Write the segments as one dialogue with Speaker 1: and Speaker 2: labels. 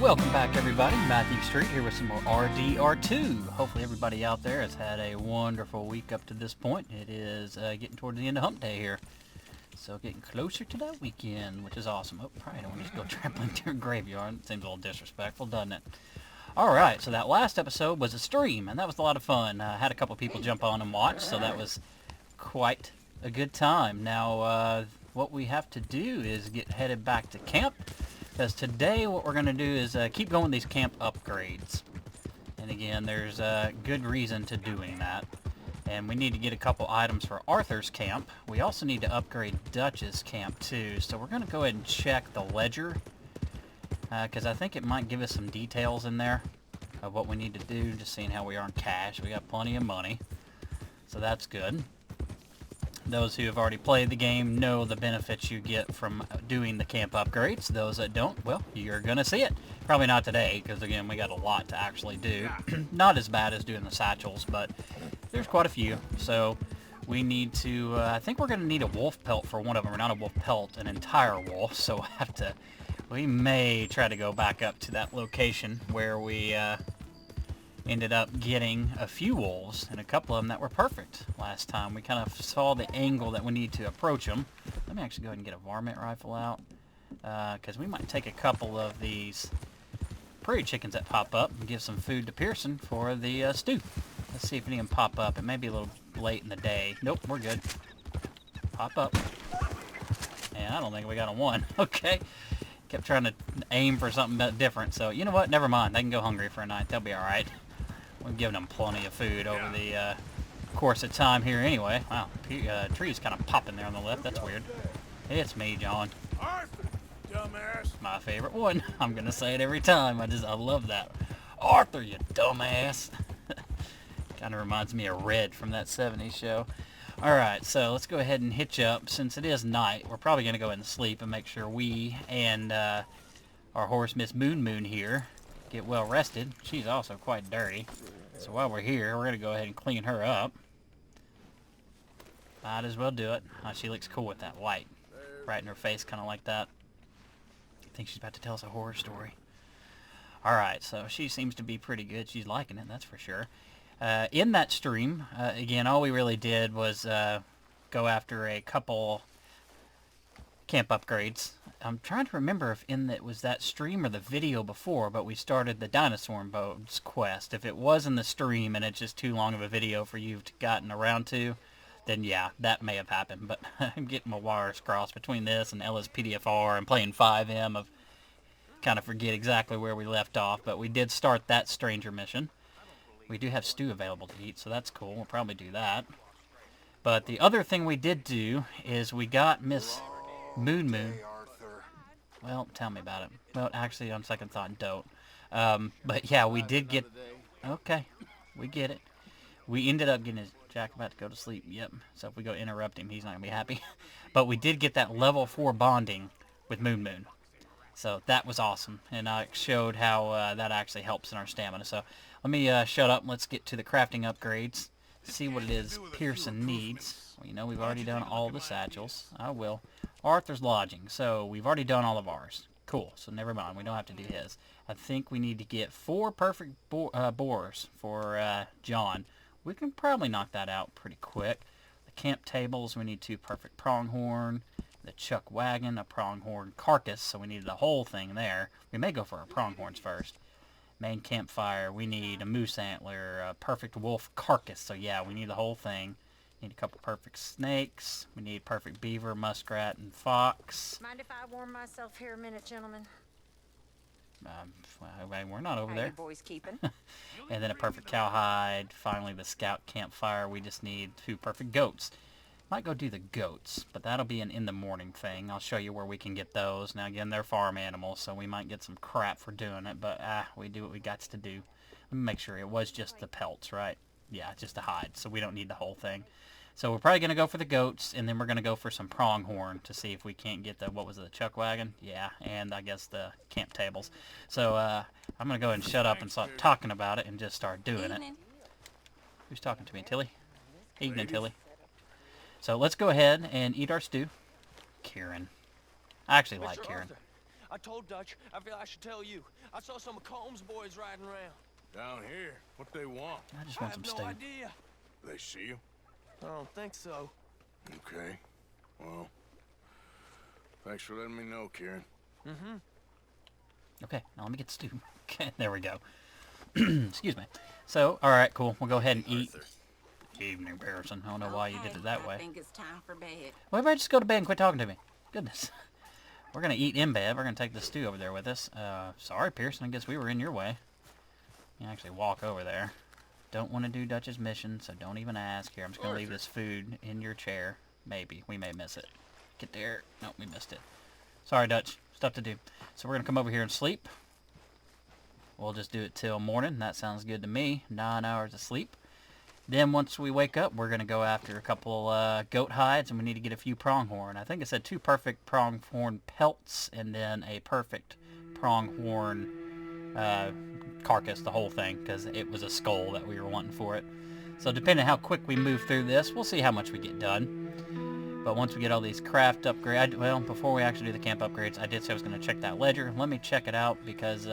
Speaker 1: Welcome back, everybody. Matthew Street here with some more RDR2. Hopefully everybody out there has had a wonderful week up to this point. It is getting toward the end of hump day here. So getting closer to that weekend, which is awesome. Oh, probably don't want to just go trampling through a graveyard. Seems a little disrespectful, doesn't it? Alright, so that last episode was a stream, and that was a lot of fun. I had a couple people jump on and watch, so that was quite a good time. Now, what we have to do is get headed back to camp. Because today what we're going to do is keep going these camp upgrades. And again, there's a good reason to doing that. And we need to get a couple items for Arthur's camp. We also need to upgrade Dutch's camp too. So we're going to go ahead and check the ledger. Because I think it might give us some details in there of what we need to do. Just seeing how we are in cash. We got plenty of money. So that's good. Those who have already played the game know the benefits you get from doing the camp upgrades. Those that don't, well, you're going to see it. Probably not today, because again, we got a lot to actually do. Not as bad as doing the satchels, but there's quite a few. So we need to, I think we're going to need a wolf pelt for one of them, or not a wolf pelt, an entire wolf. So we may try to go back up to that location where we ended up getting a few wolves, and a couple of them that were perfect last time. We kind of saw the angle that we need to approach them. Let me actually go ahead and get a varmint rifle out, because we might take a couple of these prairie chickens that pop up and give some food to Pearson for the stew. Let's see if any of them pop up. It may be a little late in the day. Nope, we're good. Pop up. And I don't think we got a one. Okay. Kept trying to aim for something different, so you know what? Never mind. They can go hungry for a night. They'll be alright. We're giving them plenty of food over the course of time here anyway. Wow, tree's kind of popping there on the left. That's weird. It's me, John.
Speaker 2: Arthur, dumbass.
Speaker 1: My favorite one. I'm going to say it every time. I love that. Arthur, you dumbass. Kind of reminds me of Red from that 70s show. Alright, so let's go ahead and hitch up. Since it is night, we're probably going to go ahead and sleep and make sure we and our horse, Miss Moon Moon here, get well rested. She's also quite dirty. So while we're here, we're going to go ahead and clean her up. Might as well do it. She looks cool with that light right in her face, kind of like that. I think she's about to tell us a horror story. Alright, so she seems to be pretty good. She's liking it, that's for sure. In that stream, again, all we really did was go after a couple camp upgrades. I'm trying to remember if it was that stream or the video before, but we started the dinosaur boats quest. If it was in the stream and it's just too long of a video for you to gotten around to, then yeah, that may have happened. But I'm getting my wires crossed between this and LSPDFR and playing 5M. Of kind of forget exactly where we left off, but we did start that stranger mission. We do have stew available to eat, so that's cool. We'll probably do that. But the other thing we did do is we got Miss Moon Moon. Well, tell me about it. Well, actually, on second thought, don't. But yeah, we did get... Okay, we get it. We ended up getting his... Jack about to go to sleep. Yep. So if we go interrupt him, he's not going to be happy. But we did get that level 4 bonding with Moon Moon. So that was awesome. And I showed how that actually helps in our stamina. So let me shut up and let's get to the crafting upgrades. See what it is Pearson needs. Well, you know, we've already done all the satchels. I will. Arthur's lodging. So we've already done all of ours. Cool. So never mind. We don't have to do his. I think we need to get 4 perfect boars for John. We can probably knock that out pretty quick. The camp tables, we need 2 perfect pronghorn. The chuck wagon, a pronghorn carcass. So we need the whole thing there. We may go for our pronghorns first. Main campfire, we need a moose antler, a perfect wolf carcass. So yeah, we need the whole thing. Need a couple perfect snakes. We need perfect beaver, muskrat, and fox.
Speaker 3: Mind if I warm myself here a minute, gentlemen?
Speaker 1: We're not over
Speaker 3: How
Speaker 1: there.
Speaker 3: you boys keeping?
Speaker 1: And then a perfect cowhide. Finally, the scout campfire. We just need 2 perfect goats. Might go do the goats, but that'll be an in the morning thing. I'll show you where we can get those. Now, again, they're farm animals, so we might get some crap for doing it, but we do what we got to do. Let me make sure it was just the pelts, right? Yeah, just the hide, so we don't need the whole thing. So we're probably going to go for the goats, and then we're going to go for some pronghorn to see if we can't get the, what was it, the chuck wagon? Yeah, and I guess the camp tables. So I'm going to go ahead and shut up and start talking about it and just start doing it. Who's talking to me? Tilly? Evening, Tilly. So let's go ahead and eat our stew. Kieran. I actually like Kieran.
Speaker 4: I told Dutch. I feel I should tell you. I saw some of Combs' boys riding around.
Speaker 2: Down here? What they want?
Speaker 1: I just
Speaker 4: I
Speaker 1: want some
Speaker 4: have
Speaker 1: stew.
Speaker 4: no idea.
Speaker 2: They see you?
Speaker 4: I don't think so.
Speaker 2: Okay. Well, thanks for letting me know, Kieran.
Speaker 4: Mm-hmm.
Speaker 1: Okay, now let me get the stew. Okay, there we go. Excuse me. So, all right, cool. We'll go ahead and eat. Evening, Harrison. I don't know why you did it that way.
Speaker 5: I think it's time for bed.
Speaker 1: Well, everybody just go to bed and quit talking to me. Goodness. We're going to eat in bed. We're going to take the stew over there with us. Sorry, Pearson. I guess we were in your way. You can actually walk over there. Don't want to do Dutch's mission, so don't even ask. Here, I'm just going to leave this food in your chair. Maybe. We may miss it. Get there. Nope, we missed it. Sorry, Dutch. Stuff to do. So we're going to come over here and sleep. We'll just do it till morning. That sounds good to me. 9 hours of sleep. Then once we wake up, we're going to go after a couple goat hides, and we need to get a few pronghorn. I think it said 2 perfect pronghorn pelts, and then a perfect pronghorn carcass, the whole thing, because it was a skull that we were wanting for it. So depending on how quick we move through this, we'll see how much we get done. But once we get all these craft upgrades, well, before we actually do the camp upgrades, I did say I was going to check that ledger. Let me check it out, because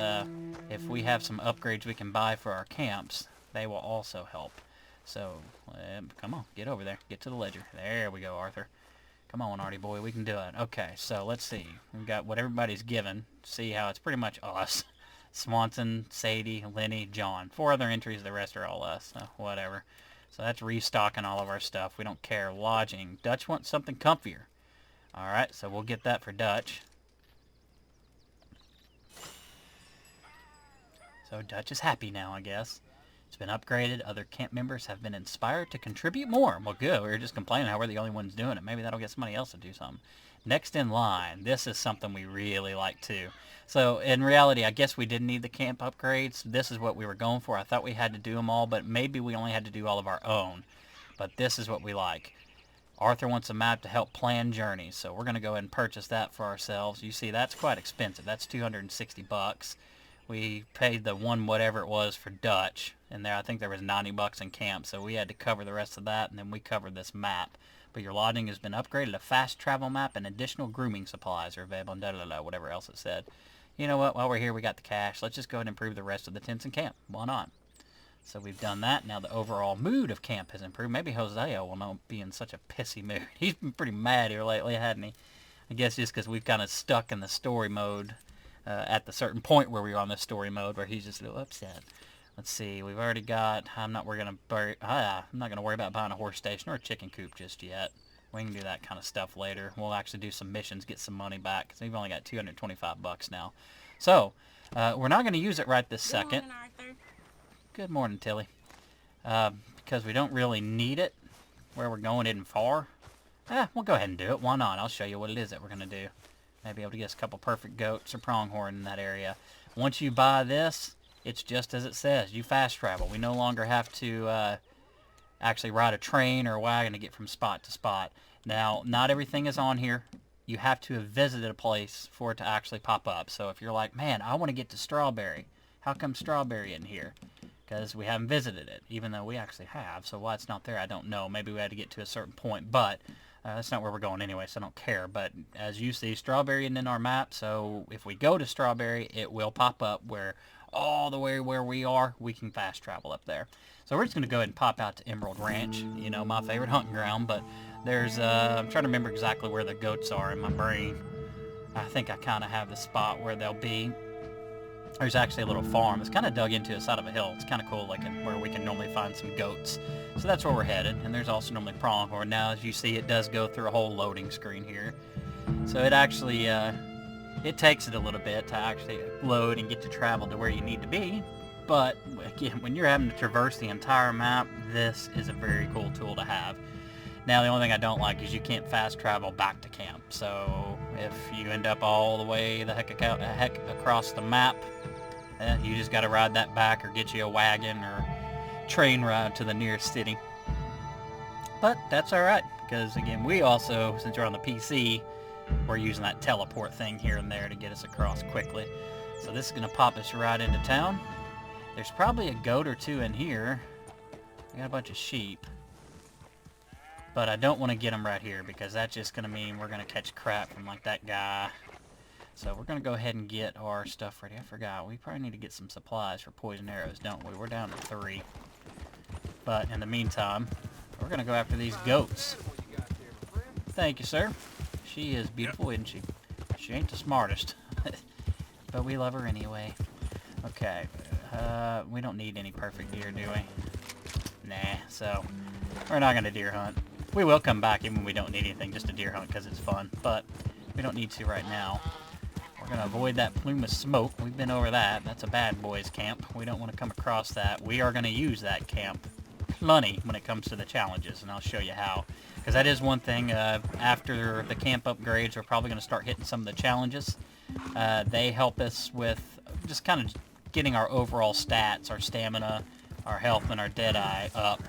Speaker 1: if we have some upgrades we can buy for our camps, they will also help. So, come on, get over there. Get to the ledger. There we go, Arthur. Come on, Artie boy, we can do it. Okay, so let's see. We've got what everybody's given. See how it's pretty much us. Swanson, Sadie, Lenny, John. 4 other entries, the rest are all us. So, whatever. So that's restocking all of our stuff. We don't care. Lodging. Dutch wants something comfier. Alright, so we'll get that for Dutch. So Dutch is happy now, I guess. It's been upgraded. Other camp members have been inspired to contribute more. Well, good. We were just complaining how we're the only ones doing it. Maybe that'll get somebody else to do something. Next in line. This is something we really like, too. So, in reality, I guess we didn't need the camp upgrades. This is what we were going for. I thought we had to do them all, but maybe we only had to do all of our own. But this is what we like. Arthur wants a map to help plan journeys, so we're going to go ahead and purchase that for ourselves. You see, that's quite expensive. That's 260 bucks. We paid the one whatever it was for Dutch, and there I think there was 90 bucks in camp, so we had to cover the rest of that, and then we covered this map. But your lodging has been upgraded. A fast travel map and additional grooming supplies are available, and whatever else it said. You know what? While we're here, we got the cash. Let's just go ahead and improve the rest of the tents in camp. Why not? So we've done that. Now the overall mood of camp has improved. Maybe Hosea will not be in such a pissy mood. He's been pretty mad here lately, hadn't he? I guess just because we've kind of stuck in the story mode. At the certain point where we were on the story mode, where he's just a little upset. Let's see, we've already got. I'm not going to worry about buying a horse station or a chicken coop just yet. We can do that kind of stuff later. We'll actually do some missions, get some money back, because we've only got 225 bucks now. So we're not going to use it right this second.
Speaker 5: Good morning, Arthur.
Speaker 1: Good morning, Tilly. Because we don't really need it. Where we're going isn't far. We'll go ahead and do it. Why not? I'll show you what it is that we're going to do. Maybe able to get us a couple perfect goats or pronghorn in that area. Once you buy this, it's just as it says. You fast travel. We no longer have to actually ride a train or a wagon to get from spot to spot. Now, not everything is on here. You have to have visited a place for it to actually pop up. So if you're like, man, I want to get to Strawberry. How come Strawberry in here? Because we haven't visited it, even though we actually have. So why it's not there, I don't know. Maybe we had to get to a certain point, but that's not where we're going anyway, so I don't care. But as you see, Strawberry isn't in our map, so if we go to Strawberry, it will pop up where all the way where we are, we can fast travel up there. So we're just going to go ahead and pop out to Emerald Ranch, you know, my favorite hunting ground. But there's, I'm trying to remember exactly where the goats are in my brain. I think I kind of have the spot where they'll be. There's actually a little farm. It's kind of dug into the side of a hill. It's kind of cool, like where we can normally find some goats. So that's where we're headed. And there's also normally pronghorn. Now, as you see, it does go through a whole loading screen here. So it actually, it takes it a little bit to actually load and get to travel to where you need to be. But again, when you're having to traverse the entire map, this is a very cool tool to have. Now, the only thing I don't like is you can't fast travel back to camp. So if you end up all the way the heck across the map, you just got to ride that back or get you a wagon or train ride to the nearest city. But that's alright, because again, we also, since we're on the PC, we're using that teleport thing here and there to get us across quickly. So this is going to pop us right into town. There's probably a goat or two in here. I got a bunch of sheep. But I don't want to get them right here, because that's just going to mean we're going to catch crap from like that guy So we're going to go ahead and get our stuff ready. I forgot. We probably need to get some supplies for poison arrows, don't we? We're down to 3. But in the meantime, we're going to go after these goats. Thank you, sir. She is beautiful, isn't she? She ain't the smartest. But we love her anyway. Okay. We don't need any perfect deer, do we? Nah, so we're not going to deer hunt. We will come back even when we don't need anything, just to deer hunt because it's fun. But we don't need to right now. We're going to avoid that plume of smoke. We've been over that. That's a bad boys camp. We don't want to come across that. We are going to use that camp plenty when it comes to the challenges, and I'll show you how. Because that is one thing, after the camp upgrades, we're probably going to start hitting some of the challenges. They help us with just kind of getting our overall stats, our stamina, our health, and our deadeye up.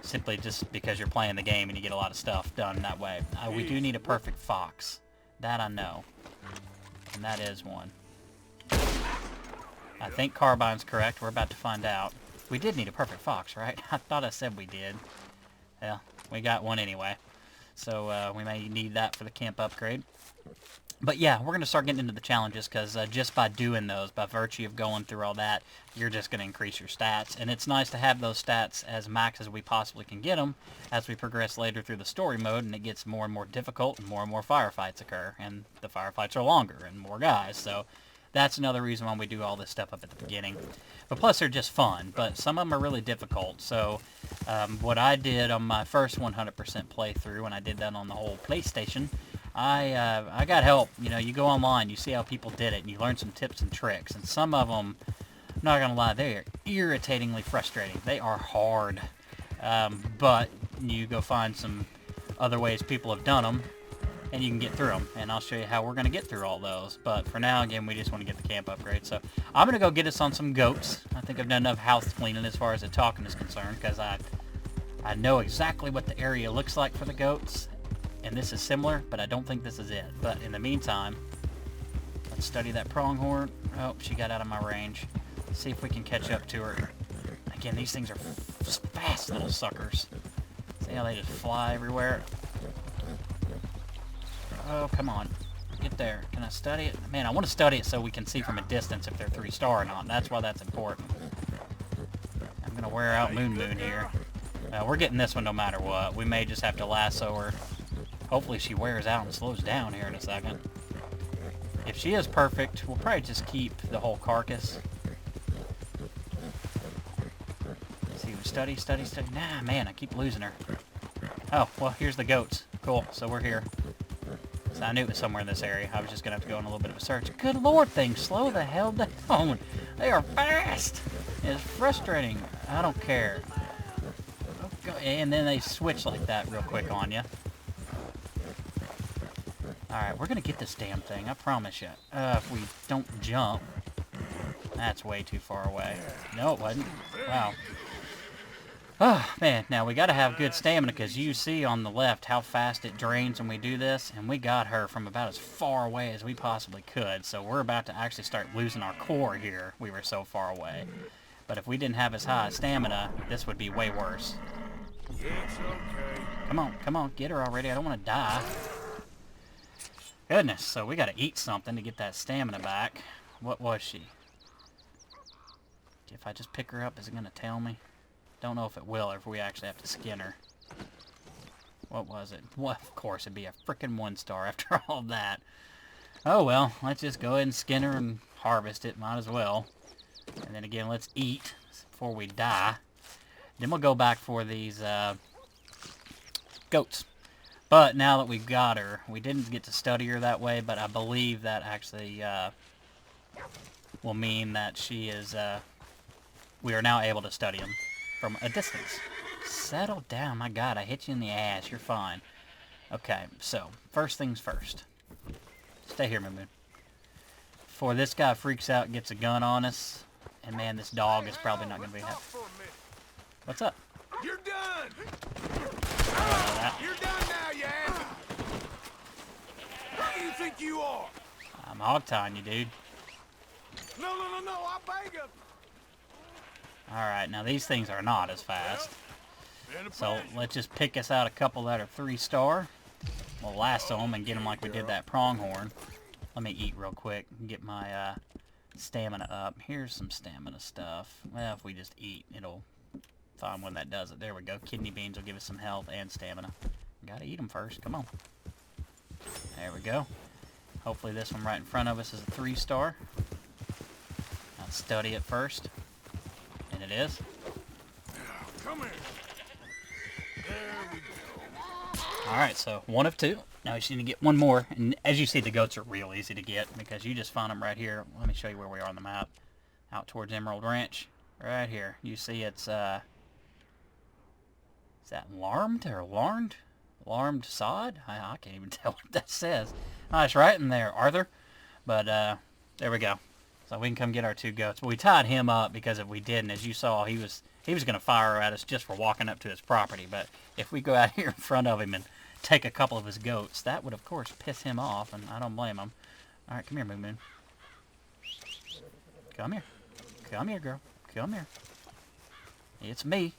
Speaker 1: Simply just because you're playing the game and you get a lot of stuff done that way. We do need a perfect fox. That I know. And that is one. I think Carbine's correct. We're about to find out. We did need a perfect fox, right? I thought I said we did. Yeah, we got one anyway. So we may need that for the camp upgrade. But yeah, we're going to start getting into the challenges because just by doing those, by virtue of going through all that, you're just going to increase your stats. And it's nice to have those stats as max as we possibly can get them as we progress later through the story mode, and it gets more and more difficult and more firefights occur. And the firefights are longer and more guys, so that's another reason why we do all this stuff up at the beginning. But plus they're just fun, but some of them are really difficult. So what I did on my first 100% playthrough, when I did that on the whole PlayStation, I got help. You know, you go online, you see how people did it, and you learn some tips and tricks. And some of them, I'm not going to lie, they are irritatingly frustrating. They are hard. But you go find some other ways people have done them, and you can get through them. And I'll show you how we're going to get through all those. But for now, again, we just want to get the camp upgrade. So I'm going to go get us on some goats. I think I've done enough house cleaning as far as the talking is concerned, because I know exactly what the area looks like for the goats. And this is similar, but I don't think this is it. But in the meantime, let's study that pronghorn. Oh, she got out of my range. Let's see if we can catch up to her. Again, these things are fast little suckers. See how they just fly everywhere? Oh, come on. Get there. Can I study it? Man, I want to study it so we can see from a distance if they're 3-star or not. That's why that's important. I'm going to wear out Moon here. We're getting this one no matter what. We may just have to lasso her. Hopefully she wears out and slows down here in a second. If she is perfect, we'll probably just keep the whole carcass. Let's see, study. Nah, man, I keep losing her. Oh, well, here's the goats. Cool, so we're here. So I knew it was somewhere in this area. I was just going to have to go on a little bit of a search. Good lord, things slow the hell down. They are fast. It's frustrating. I don't care. Okay, and then they switch like that real quick on you. Alright, we're going to get this damn thing, I promise you. If we don't jump. That's way too far away. No, it wasn't. Wow. Oh, man, now we got to have good stamina because you see on the left how fast it drains when we do this. And we got her from about as far away as we possibly could. So we're about to actually start losing our core here. We were so far away. But if we didn't have as high stamina, this would be way worse.
Speaker 2: It's okay.
Speaker 1: Come on, get her already. I don't want to die. Goodness, so we got to eat something to get that stamina back. What was she? If I just pick her up, is it going to tell me? Don't know if it will or if we actually have to skin her. What was it? Well, of course, it'd be a frickin' 1-star after all that. Oh well, let's just go ahead and skin her and harvest it. Might as well. And then again, let's eat before we die. Then we'll go back for these goats. But now that we've got her, we didn't get to study her that way, but I believe that actually will mean that she is, we are now able to study them from a distance. Settle down, my God, I hit you in the ass, you're fine. Okay, so, first things first. Stay here, Moon. Before this guy freaks out and gets a gun on us, and man, this dog is probably not going to be happy. What's up?
Speaker 2: You're done!
Speaker 1: That.
Speaker 2: You're done now, you ass! Who do you think you are?
Speaker 1: I'm hog-tying you, dude.
Speaker 2: No, I beg of
Speaker 1: Alright, now these things are not as fast. So let's just pick us out a couple that are 3-star. We'll lasso them and get them like we did that pronghorn. Let me eat real quick and get my stamina up. Here's some stamina stuff. Well, if we just eat, it'll find one that does it. There we go. Kidney beans will give us some health and stamina. Gotta eat them first. Come on. There we go. Hopefully this one right in front of us is a 3-star. I'll study it first. And it is.
Speaker 2: Come here. There we go.
Speaker 1: Alright, so 1 of 2. Now we just need to get one more. And as you see, the goats are real easy to get because you just find them right here. Let me show you where we are on the map. Out towards Emerald Ranch. Right here. You see it's, is that larmed or larned? Larmed sod? I can't even tell what that says. Oh, it's right in there, Arthur. But, there we go. So we can come get our 2 goats. But we tied him up because if we didn't, as you saw, he was going to fire at us just for walking up to his property. But if we go out here in front of him and take a couple of his goats, that would, of course, piss him off, and I don't blame him. All right, come here, Moon Moon. Come here. Come here, girl. Come here. It's me.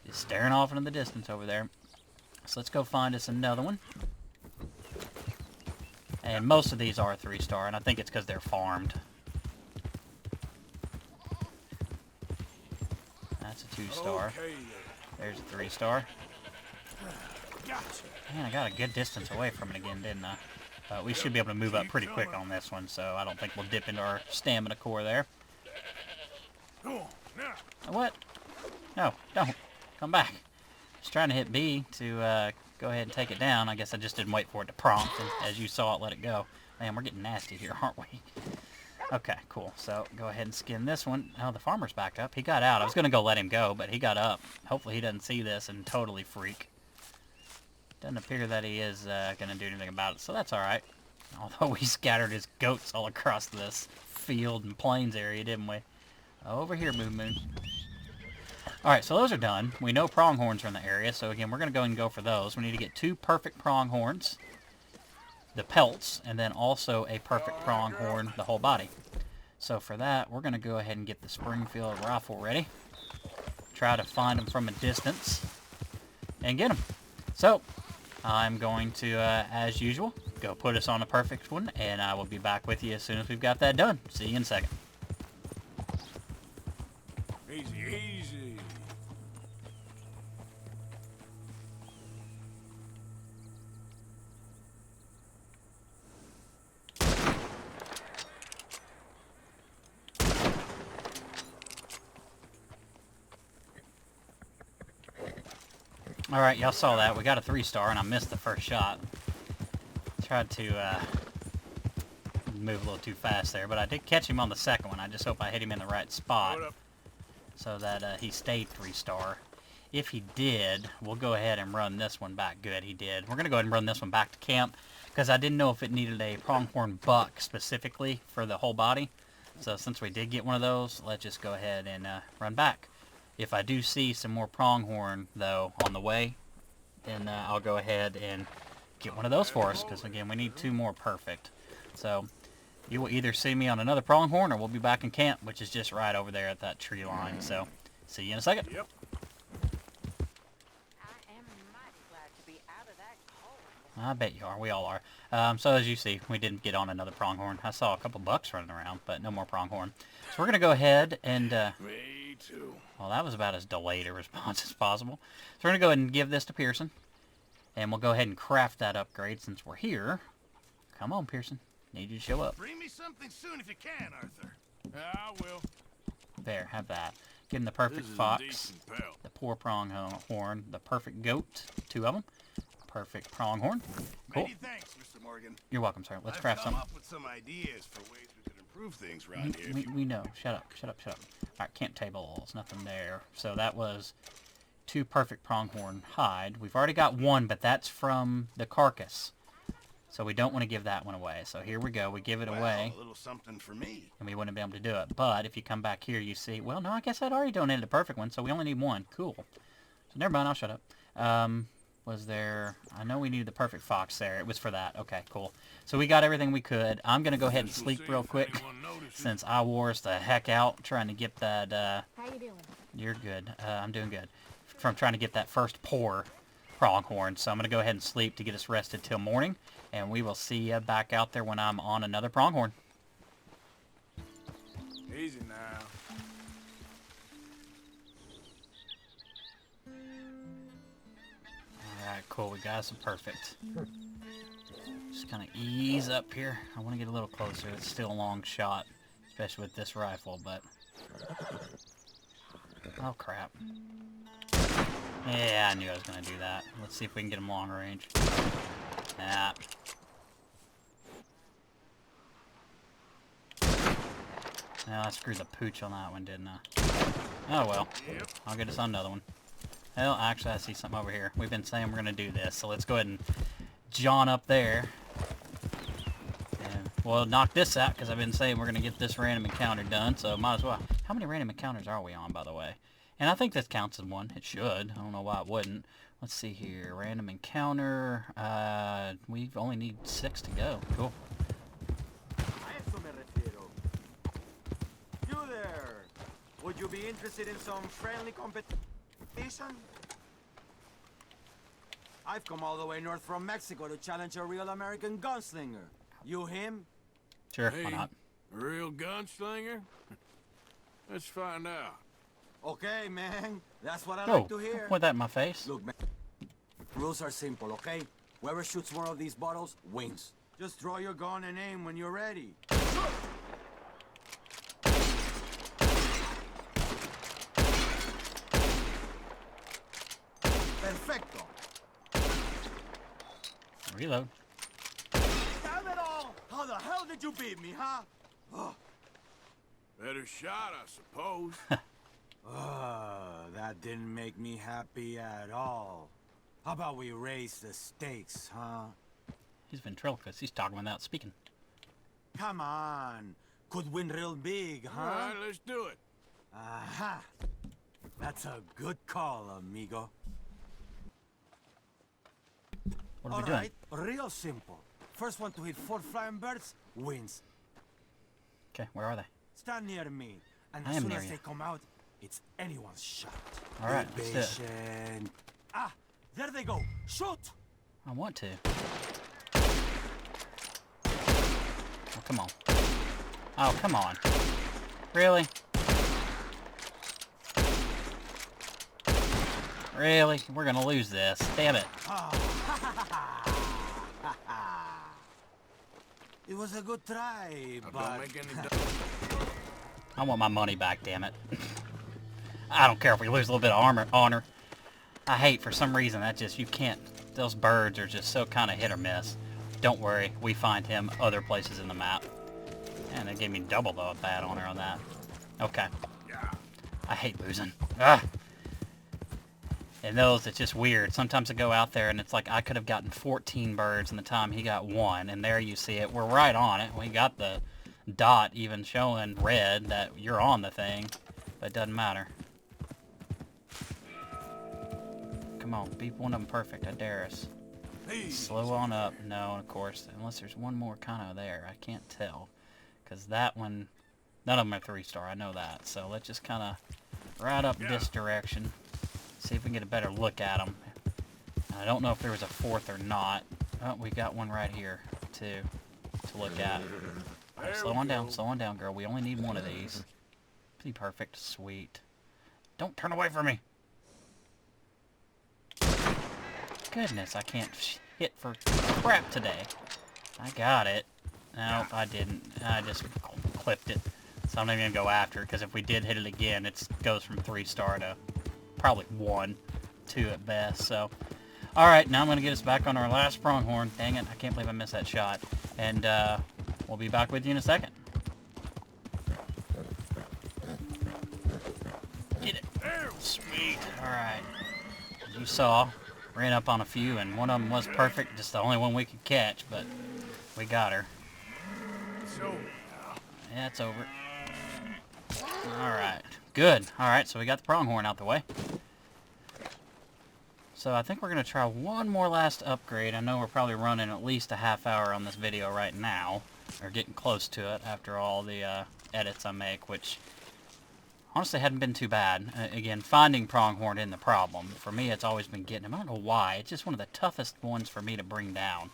Speaker 1: Just staring off into the distance over there. So let's go find us another one. And most of these are 3-star, and I think it's because they're farmed. That's a 2-star.
Speaker 2: Okay.
Speaker 1: There's a 3-star.
Speaker 2: Gotcha.
Speaker 1: Man, I got a good distance away from it again, didn't I? But we should be able to move up pretty quick on this one, so I don't think we'll dip into our stamina core there.
Speaker 2: Come on, now.
Speaker 1: What? No, don't. Come back. Just trying to hit B to go ahead and take it down. I guess I just didn't wait for it to prompt, and as you saw it, let it go. Man, we're getting nasty here, aren't we? Okay, cool. So go ahead and skin this one. Oh, the farmer's backed up. He got out. I was going to go let him go, but he got up. Hopefully he doesn't see this and totally freak. Doesn't appear that he is going to do anything about it, so that's alright. Although we scattered his goats all across this field and plains area, didn't we? Over here, Moon Moon. Alright, so those are done. We know pronghorns are in the area, so again, we're going to go and go for those. We need to get 2 perfect pronghorns, the pelts, and then also a perfect pronghorn, the whole body. So for that, we're going to go ahead and get the Springfield rifle ready. Try to find them from a distance and get them. So, I'm going to, as usual, go put us on a perfect one, and I will be back with you as soon as we've got that done. See you in a second.
Speaker 2: Easy, easy.
Speaker 1: Alright, y'all saw that. We got a 3-star, and I missed the first shot. Tried to move a little too fast there, but I did catch him on the second one. I just hope I hit him in the right spot so that he stayed 3-star. If he did, we'll go ahead and run this one back. Good, he did. We're going to go ahead and run this one back to camp because I didn't know if it needed a pronghorn buck specifically for the whole body. So since we did get one of those, let's just go ahead and run back. If I do see some more pronghorn, though, on the way, then I'll go ahead and get one of those for us, because, again, we need 2 more perfect. So, you will either see me on another pronghorn, or we'll be back in camp, which is just right over there at that tree line. So, see you in a second.
Speaker 2: Yep.
Speaker 3: I am mighty glad to be out of that cold.
Speaker 1: I bet you are. We all are. So, as you see, we didn't get on another pronghorn. I saw a couple bucks running around, but no more pronghorn. So, we're going to go ahead and...
Speaker 2: Me too.
Speaker 1: Well, that was about as delayed a response as possible. So we're going to go ahead and give this to Pearson. And we'll go ahead and craft that upgrade since we're here. Come on, Pearson. Need you to show up.
Speaker 2: Bring me something soon if you can, Arthur. I will.
Speaker 1: There, have that. Give him the perfect
Speaker 2: This is a
Speaker 1: fox,
Speaker 2: decent pelt.
Speaker 1: the poor pronghorn, the perfect goat, 2 of them. Perfect pronghorn. Cool.
Speaker 2: Many thanks, Mr. Morgan.
Speaker 1: You're welcome, sir. Let's
Speaker 2: I've
Speaker 1: craft
Speaker 2: come
Speaker 1: something.
Speaker 2: up with some ideas for ways we could improve things around here.
Speaker 1: We know. Shut up, shut up, shut up. Alright, camp table. There's nothing there. So that was 2 perfect pronghorn hide. We've already got 1, but that's from the carcass. So we don't want to give that one away. So here we go. We give it away.
Speaker 2: A little something for me.
Speaker 1: And we wouldn't be able to do it. But if you come back here, you see... Well, no, I guess I'd already donated a perfect one, so we only need 1. Cool. So never mind, I'll shut up. Was there... I know we needed the perfect fox there. It was for that. Okay, cool. So we got everything we could. I'm going to go ahead and sleep real quick since I wore us the heck out trying to get that...
Speaker 3: How you doing?
Speaker 1: You're good. I'm doing good. From trying to get that first pour pronghorn. So I'm going to go ahead and sleep to get us rested till morning. And we will see you back out there when I'm on another pronghorn.
Speaker 2: Easy now.
Speaker 1: Alright, cool. We got some perfect. Just kind of ease up here. I want to get a little closer. It's still a long shot, especially with this rifle, but... Oh, crap. Yeah, I knew I was going to do that. Let's see if we can get him long range. Nah. Now I screwed the pooch on that one, didn't I? Oh well. I'll get us on another one. Hell, actually I see something over here. We've been saying we're going to do this, so let's go ahead and John up there. And we'll knock this out, because I've been saying we're going to get this random encounter done, so might as well. How many random encounters are we on, by the way? And I think this counts as one. It should. I don't know why it wouldn't. Let's see here. Random encounter. We only need 6 to go. Cool.
Speaker 5: You there! Would you be interested in some friendly competition? I've come all the way north from Mexico to challenge a real American gunslinger. You him?
Speaker 1: Sure,
Speaker 2: Hey,
Speaker 1: why not?
Speaker 2: a real gunslinger? Let's find out.
Speaker 5: Okay, man. That's what I
Speaker 1: Oh,
Speaker 5: like to hear.
Speaker 1: don't point that in my face.
Speaker 5: Look, man. Rules are simple, okay? Whoever shoots more of these bottles wins. Just draw your gun and aim when you're ready. Perfecto.
Speaker 1: Reload.
Speaker 5: Damn it all! How the hell did you beat me, huh? Oh.
Speaker 2: Better shot, I suppose.
Speaker 5: That didn't make me happy at all. How about we raise the stakes, huh?
Speaker 1: He's ventriloquist. He's talking without speaking.
Speaker 5: Come on. Could win real big, huh?
Speaker 2: All right, let's do it.
Speaker 5: Aha! That's a good call, amigo.
Speaker 1: What are we doing?
Speaker 5: Alright, real simple. First one to hit 4 flying birds wins.
Speaker 1: Okay, where are they?
Speaker 5: Stand near me, and
Speaker 1: I
Speaker 5: as
Speaker 1: am
Speaker 5: soon
Speaker 1: near
Speaker 5: as
Speaker 1: you.
Speaker 5: they come out, it's anyone's shot.
Speaker 1: All right,
Speaker 5: Be
Speaker 1: let's do it.
Speaker 5: patient. Ah, there they go. Shoot!
Speaker 1: I want to. Oh, come on. Oh, come on. Really? Really? We're gonna lose this. Damn it.
Speaker 5: It was a good try,
Speaker 2: Now,
Speaker 5: but
Speaker 2: don't make any
Speaker 1: I want my money back, damn it. I don't care if we lose a little bit of honor. I hate, for some reason, that just, you can't, those birds are just so kind of hit or miss. Don't worry, we find him other places in the map. And they gave me double the bad honor on that. Okay. I hate losing. Ugh. And those, it's just weird. Sometimes I go out there and it's like I could have gotten 14 birds in the time he got 1. And there you see it. We're right on it. We got the dot even showing red that you're on the thing. But it doesn't matter. Come on, beat one of them perfect. I dare us. Slow on up. No, of course. Unless there's one more kind of there. I can't tell. Because that one, none of them are 3-star. I know that. So let's just kind of right up this direction. See if we can get a better look at them. I don't know if there was a 4th or not. Oh, we got one right here, too, to look at. Right, slow on down, girl. We only need one of these. Be perfect. Sweet. Don't turn away from me. Goodness, I can't hit for crap today. I got it. Nope, I didn't. I just clipped it. So I'm not even going to go after it, because if we did hit it again, it goes from 3-star to probably 1, 2 at best. So, alright, now I'm going to get us back on our last pronghorn. Dang it, I can't believe I missed that shot. And we'll be back with you in a second. Get it. Sweet. Alright. As you saw, ran up on a few, and one of them was perfect. Just the only one we could catch, but we got her. Yeah, it's over. Alright. Good. Alright, so we got the pronghorn out the way. So I think we're going to try one more last upgrade. I know we're probably running at least a half hour on this video right now. Or getting close to it after all the edits I make, which honestly hadn't been too bad. Again, finding pronghorn isn't the problem. For me, it's always been getting them. I don't know why. It's just one of the toughest ones for me to bring down.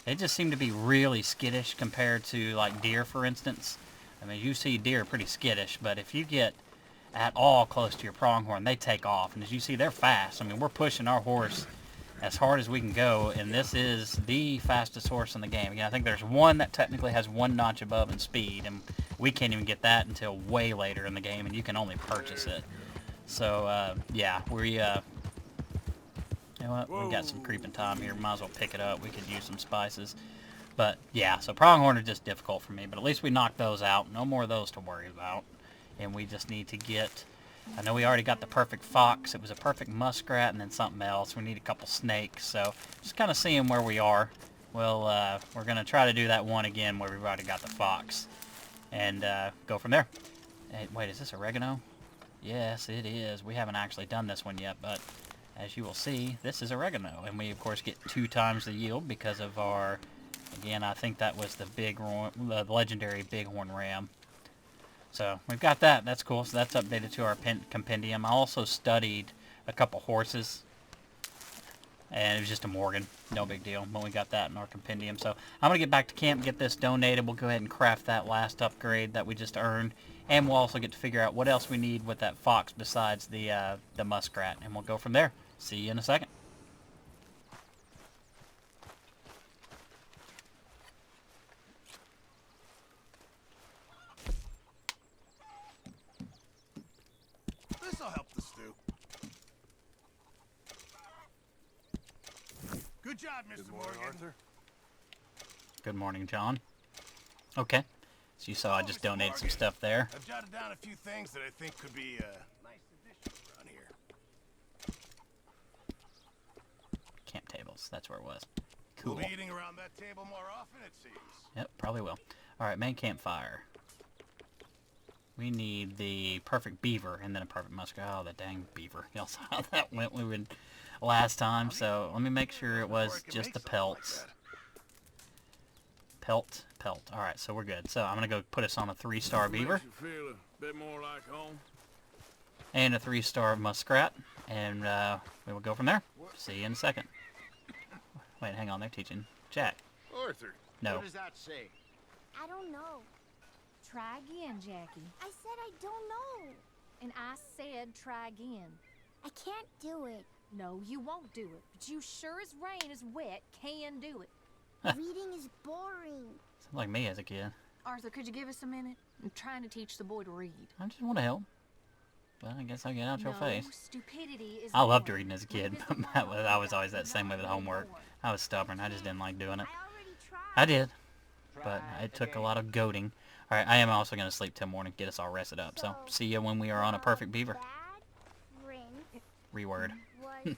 Speaker 1: They just seem to be really skittish compared to, like, deer, for instance. I mean, you see deer pretty skittish, but if you get at all close to your pronghorn, they take off. And as you see, they're fast. I mean, we're pushing our horse as hard as we can go, and this is the fastest horse in the game. Again, I think there's one that technically has one notch above in speed, and we can't even get that until way later in the game, and you can only purchase it. So, yeah, you know what, we got some creeping time here. Might as well pick it up. We could use some spices. But, yeah, so pronghorn are just difficult for me, but at least we knocked those out. No more of those to worry about. And we just need to get... I know we already got the perfect fox. It was a perfect muskrat and then something else. We need a couple snakes. So just kind of seeing where we are. Well, we're going to try to do that one again where we've already got the fox. And go from there. Hey, wait, is this oregano? Yes, it is. We haven't actually done this one yet, but as you will see, this is oregano. And we, of course, get 2 times the yield because of our... Again, I think that was the the legendary bighorn ram. So we've got that. That's cool. So that's updated to our compendium. I also studied a couple horses, and it was just a Morgan. No big deal. But we got that in our compendium. So I'm going to get back to camp, get this donated. We'll go ahead and craft that last upgrade that we just earned. And we'll also get to figure out what else we need with that fox besides the muskrat. And we'll go from there. See you in a second.
Speaker 2: This'll help the stew. Good job, Mr.
Speaker 6: Good morning,
Speaker 2: Morgan.
Speaker 6: Arthur.
Speaker 1: Good morning, John. Okay. So you saw I just donated some stuff there.
Speaker 2: I've jotted down a few things that I think could be a nice addition around here.
Speaker 1: Camp tables. That's where it was.
Speaker 2: We'll
Speaker 1: Cool.
Speaker 2: be eating around that table more often, it seems.
Speaker 1: Yep, probably will. Alright, main campfire. We need the perfect beaver and then a perfect muskrat. Oh, the dang beaver. Y'all saw how that went last time. So let me make sure it was just the pelts. Pelt. Alright, so we're good. So I'm going to go put us on a 3-star beaver.
Speaker 2: Makes you feel a bit more like home.
Speaker 1: And a 3-star muskrat. And we will go from there. See you in a second. Wait, hang on. They're teaching Jack.
Speaker 2: Arthur.
Speaker 1: No.
Speaker 2: What does that say?
Speaker 7: I don't know.
Speaker 8: Try again, Jackie.
Speaker 7: I said I don't know.
Speaker 8: And I said try again.
Speaker 7: I can't do it.
Speaker 8: No, you won't do it. But you sure as rain is wet can do it.
Speaker 7: Reading is boring.
Speaker 1: Sounds like me as a kid.
Speaker 8: Arthur, could you give us a minute? I'm trying to teach the boy to read.
Speaker 1: I just want to help. But I guess I'll get out your face.
Speaker 8: Stupidity is
Speaker 1: I loved
Speaker 8: boring.
Speaker 1: reading as a kid,
Speaker 8: Read is
Speaker 1: but
Speaker 8: the
Speaker 1: I was always that same way with homework. I was stubborn. I just didn't like doing it.
Speaker 7: I already tried.
Speaker 1: I did, but it took a lot of goading. All right, I am also going to sleep till morning, get us all rested up. So see you when we are on a perfect beaver.
Speaker 7: Bad Rin
Speaker 1: Reword.
Speaker 7: was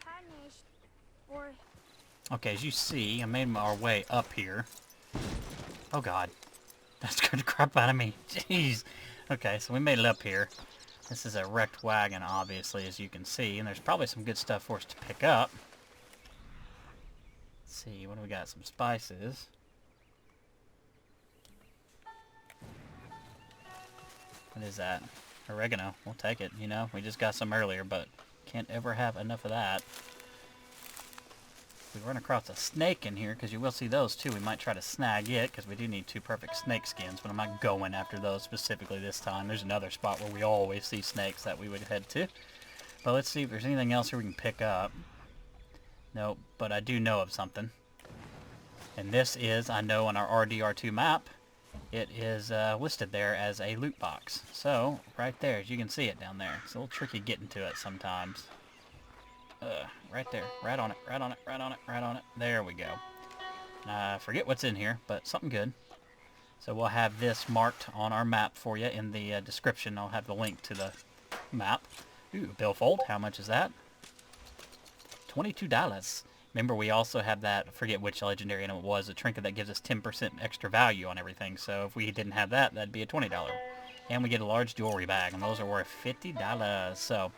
Speaker 7: punished for
Speaker 1: Okay, as you see, I made our way up here. Oh God, that scared the crap out of me. Jeez. Okay, so we made it up here. This is a wrecked wagon, obviously, as you can see, and there's probably some good stuff for us to pick up. Let's see, what do we got? Some spices. What is that? Oregano. We'll take it, you know. We just got some earlier, but can't ever have enough of that. If we run across a snake in here, because you will see those too, we might try to snag it, because we do need 2 perfect snake skins, but I'm not going after those specifically this time. There's another spot where we always see snakes that we would head to. But let's see if there's anything else here we can pick up. Nope, but I do know of something. And this is, I know on our RDR2 map, it is listed there as a loot box. So, right there, as you can see it down there. It's a little tricky getting to it sometimes. Right there. Right on it, right on it, right on it, right on it. There we go. I forget what's in here, but something good. So we'll have this marked on our map for you in the description. I'll have the link to the map. Ooh, billfold. How much is that? $22. Remember, we also have that, I forget which legendary item it was, a trinket that gives us 10% extra value on everything. So if we didn't have that, that'd be a $20. And we get a large jewelry bag, and those are worth $50. So,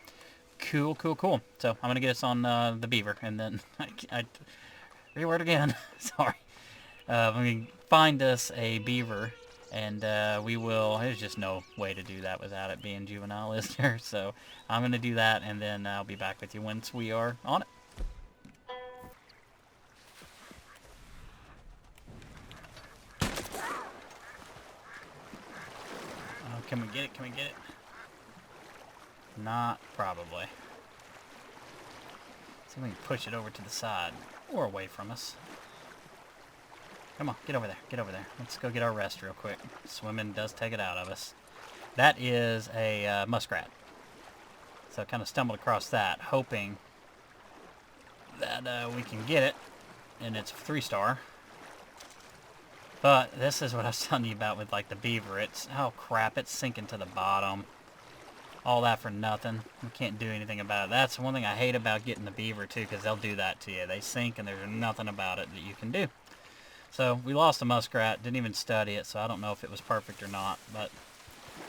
Speaker 1: cool, cool, cool. So I'm going to get us on the beaver, and then I reword again. Sorry. I'm going to find us a beaver, and we will, there's just no way to do that without it being juvenile, is there? So I'm going to do that, and then I'll be back with you once we are on it. Can we get it? Can we get it? Not probably. See if we can push it over to the side or away from us. Come on, get over there. Get over there. Let's go get our rest real quick. Swimming does take it out of us. That is a muskrat. So I kind of stumbled across that, hoping that we can get it, and it's 3-star. But this is what I was telling you about with like the beaver. It's, oh crap, it's sinking to the bottom. All that for nothing. We can't do anything about it. That's one thing I hate about getting the beaver too, because they'll do that to you. They sink and there's nothing about it that you can do. So we lost a muskrat, didn't even study it, so I don't know if it was perfect or not. But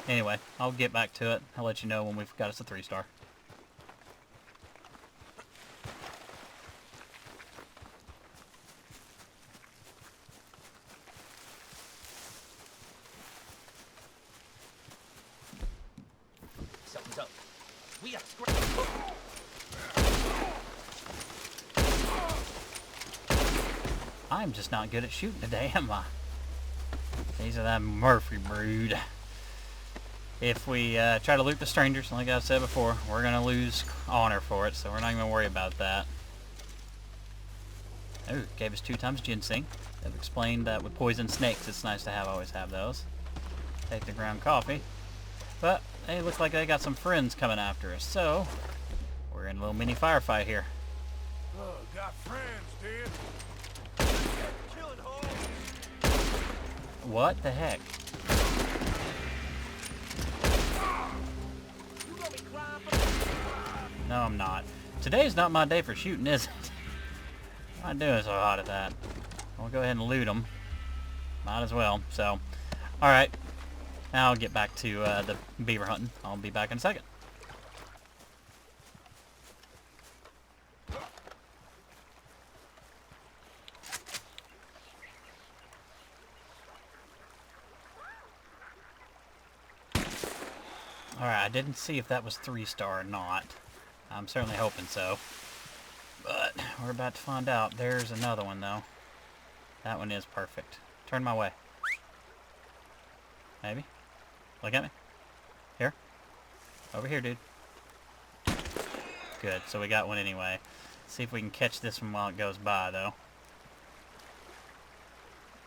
Speaker 1: anyway, I'll get back to it. I'll let you know when we've got us a 3-star.
Speaker 4: Something's up. We got scratch.
Speaker 1: I'm just not good at shooting today, am I? These are that Murphy brood. If we try to loot the strangers, like I said before, we're going to lose honor for it, so we're not even going to worry about that. Oh, gave us 2 times ginseng. They've explained that with poison snakes, it's nice to always have those. Take the ground coffee. But they look like they got some friends coming after us, so we're in a little mini firefight here.
Speaker 2: Oh, got friends, dude.
Speaker 4: Killing hole.
Speaker 1: What the heck?
Speaker 4: You gonna be crying for
Speaker 1: No, I'm not. Today's not my day for shooting, is it? I'm not doing so hot at that. We'll go ahead and loot them. Might as well. So, alright. Now I'll get back to the beaver hunting. I'll be back in a second. Alright, I didn't see if that was 3-star or not. I'm certainly hoping so. But we're about to find out. There's another one, though. That one is perfect. Turn my way. Maybe? Look at me. Here. Over here, dude. Good, so we got one anyway. See if we can catch this one while it goes by, though.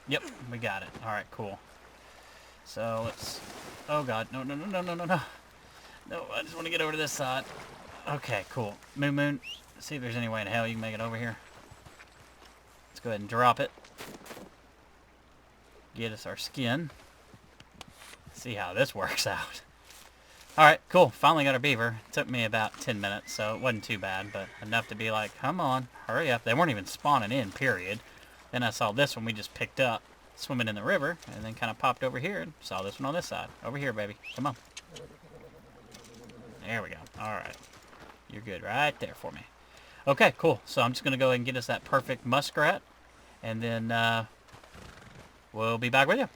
Speaker 1: Yep, we got it. Alright, cool. So, let's... Oh, God. No, no, no, no, no, no, no. No, I just want to get over to this side. Okay, cool. Moon. See if there's any way in hell you can make it over here. Let's go ahead and drop it. Get us our skin. See how this works out. Alright, cool. Finally got our beaver. It took me about 10 minutes, so it wasn't too bad, but enough to be like, come on, hurry up. They weren't even spawning in, period. Then I saw this one we just picked up, swimming in the river, and then kind of popped over here and saw this one on this side. Over here, baby. Come on. There we go. Alright. You're good right there for me. Okay, cool. So I'm just going to go ahead and get us that perfect muskrat, and then we'll be back with you.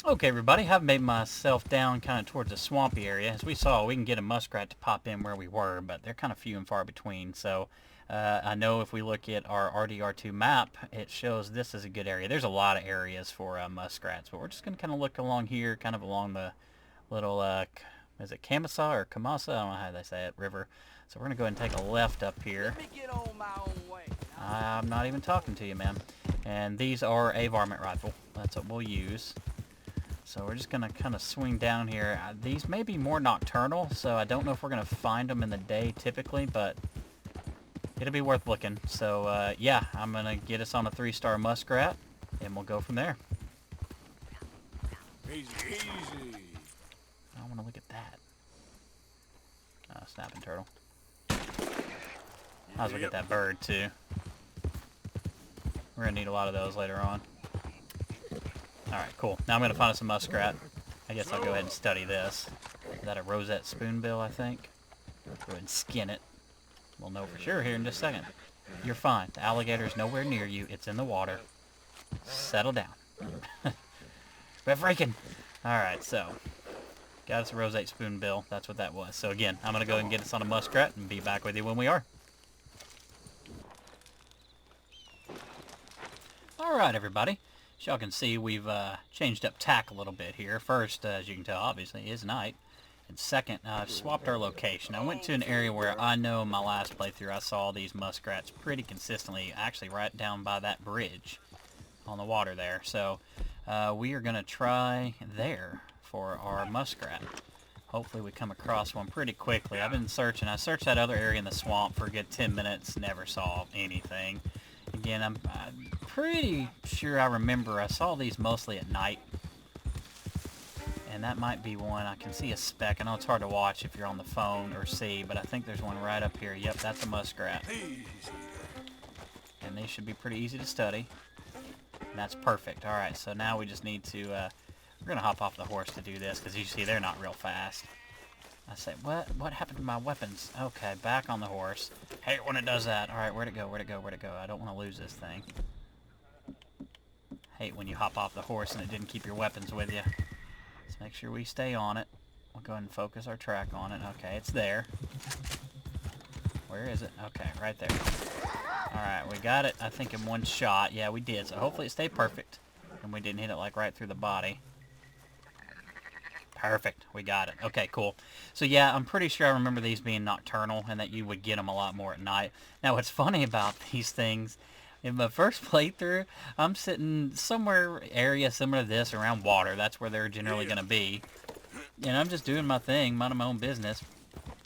Speaker 1: Okay, everybody, I've made myself down kind of towards the swampy area. As we saw, we can get a muskrat to pop in where we were, but they're kind of few and far between. So I know if we look at our RDR2 map, it shows this is a good area. There's a lot of areas for muskrats, but we're just going to kind of look along here, kind of along the little, is it Kamasa or Kamasa? I don't know how they say it, river. So we're going to go ahead and take a left up here.
Speaker 4: Let me get on my own way.
Speaker 1: I'm not even talking to you, man. And these are a varmint rifle. That's what we'll use. So we're just going to kind of swing down here. These may be more nocturnal, so I don't know if we're going to find them in the day typically, but it'll be worth looking. So, yeah, I'm going to get us on a 3-star muskrat, and we'll go from there.
Speaker 2: Easy, easy.
Speaker 1: I want to look at that. Snapping turtle. Might as well get that bird, too. We're going to need a lot of those later on. Alright, cool. Now I'm going to find us a muskrat. I guess I'll go ahead and study this. Is that a rosette spoonbill, I think? Go ahead and skin it. We'll know for sure here in just a second. You're fine. The alligator is nowhere near you. It's in the water. Settle down. We're freaking. Alright, so. Got us a rosette spoonbill. That's what that was. So again, I'm going to go ahead and get us on a muskrat and be back with you when we are. Alright, everybody. As y'all can see, we've changed up tack a little bit here. First, as you can tell, obviously, it is night. And second, I've swapped our location. I went to an area where I know in my last playthrough I saw these muskrats pretty consistently, actually right down by that bridge on the water there. So we are going to try there for our muskrat. Hopefully we come across one pretty quickly. I've been searching. I searched that other area in the swamp for a good 10 minutes, never saw anything. Again, I'm pretty sure I remember I saw these mostly at night. And that might be one. I can see a speck. I know it's hard to watch if you're on the phone or see, but I think there's one right up here. Yep, that's a muskrat. And they should be pretty easy to study. And that's perfect. Alright, so now we just need to... we're going to hop off the horse to do this, because you see they're not real fast. I say, what happened to my weapons? Okay, back on the horse. Hate when it does that. Alright, where'd it go? Where'd it go? Where'd it go? I don't want to lose this thing. Hate when you hop off the horse and it didn't keep your weapons with you. Let's make sure we stay on it. We'll go ahead and focus our track on it. Okay, it's there. Where is it? Okay, right there. Alright, we got it, I think, in one shot. Yeah, we did. So hopefully it stayed perfect. And we didn't hit it, like, right through the body. Perfect. We got it. Okay, cool. So, yeah, I'm pretty sure I remember these being nocturnal and that you would get them a lot more at night. Now, what's funny about these things, in my first playthrough, I'm sitting somewhere area similar to this around water. That's where they're generally going to be. And I'm just doing my thing, minding my own business.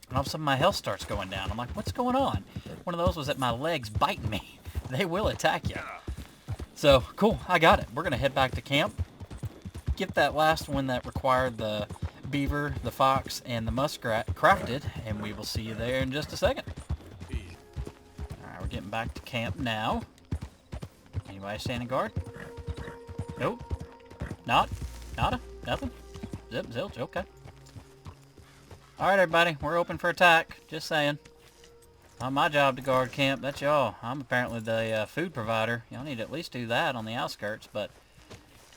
Speaker 1: And all of a sudden my health starts going down. I'm like, what's going on? One of those was that my legs biting me. They will attack you. So, cool. I got it. We're going to head back to camp. Get that last one that required the beaver, the fox, and the muskrat crafted. And we will see you there in just a second. Alright, we're getting back to camp now. Anybody standing guard? Nope. Not? Nada? Nothing? Zip, zilch, okay. Alright everybody, we're open for attack. Just saying. Not my job to guard camp, that's y'all. I'm apparently the food provider. Y'all need to at least do that on the outskirts, but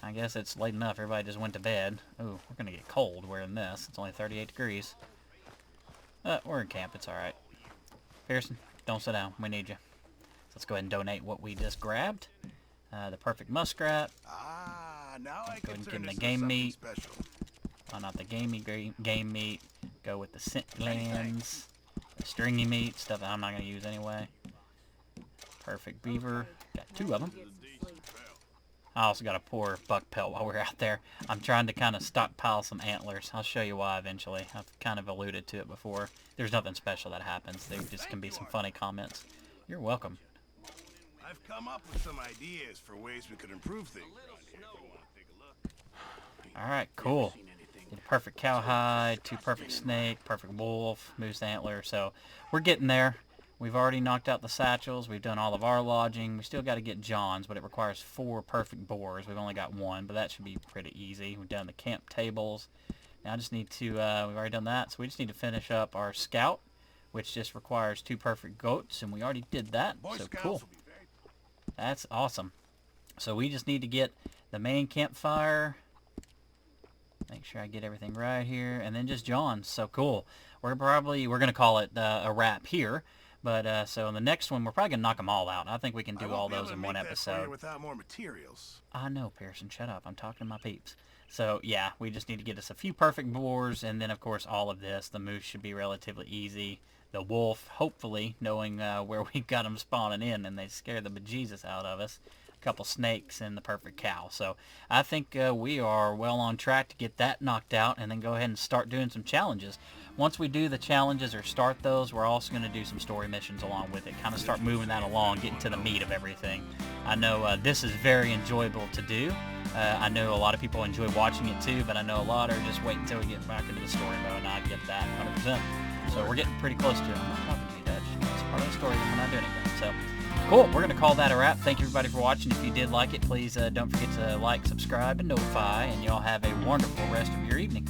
Speaker 1: I guess it's late enough. Everybody just went to bed. Ooh, we're gonna get cold wearing this. It's only 38 degrees. We're in camp, it's alright. Pearson, don't sit down. We need you. Let's go ahead and donate what we just grabbed. The perfect muskrat.
Speaker 2: Now I
Speaker 1: Go ahead
Speaker 2: can
Speaker 1: and give
Speaker 2: turn
Speaker 1: him the
Speaker 2: this into
Speaker 1: game
Speaker 2: something
Speaker 1: meat.
Speaker 2: special.
Speaker 1: Oh, not the game meat. Go with the scent glands. The stringy meat, stuff that I'm not going to use anyway. Perfect beaver. Got 2 of them. I also got a poor buck pelt while we're out there. I'm trying to kind of stockpile some antlers. I'll show you why eventually. I've kind of alluded to it before. There's nothing special that happens. There just can be some funny comments. You're welcome.
Speaker 2: I've come up with some ideas for ways we could improve things around here. If you want to take a look.
Speaker 1: Alright, cool. Did a perfect cowhide, 2 perfect snake, perfect wolf, moose antler. So we're getting there. We've already knocked out the satchels. We've done all of our lodging. We still got to get John's, but it requires 4 perfect boars. We've only got 1, but that should be pretty easy. We've done the camp tables. Now I just need to, we've already done that, so we just need to finish up our scout, which just requires 2 perfect goats, and we already did that. So cool. That's awesome. So we just need to get the main campfire. Make sure I get everything right here, and then just John's. So cool. We're going to call it a wrap here. But so in the next one, we're probably gonna knock them all out. I think we can do all those in one episode.
Speaker 2: Without more materials.
Speaker 1: I know, Pearson. Shut up. I'm talking to my peeps. So yeah, we just need to get us a few perfect boars, and then of course all of this. The moose should be relatively easy. The wolf, hopefully, knowing where we got them spawning in, and they scare the bejesus out of us. A couple snakes and the perfect cow. So I think we are well on track to get that knocked out, and then go ahead and start doing some challenges. Once we do the challenges or start those, we're also going to do some story missions along with it. Kind of start moving that along, getting to the meat of everything. I know this is very enjoyable to do. I know a lot of people enjoy watching it too, but I know a lot are just waiting until we get back into the story mode, and I get that 100%. So we're getting pretty close to it. I'm not talking to you, Dutch. It's part of the story, but we're not doing anything. So cool. We're going to call that a wrap. Thank you everybody for watching. If you did like it, please don't forget to like, subscribe, and notify, and y'all have a wonderful rest of your evening.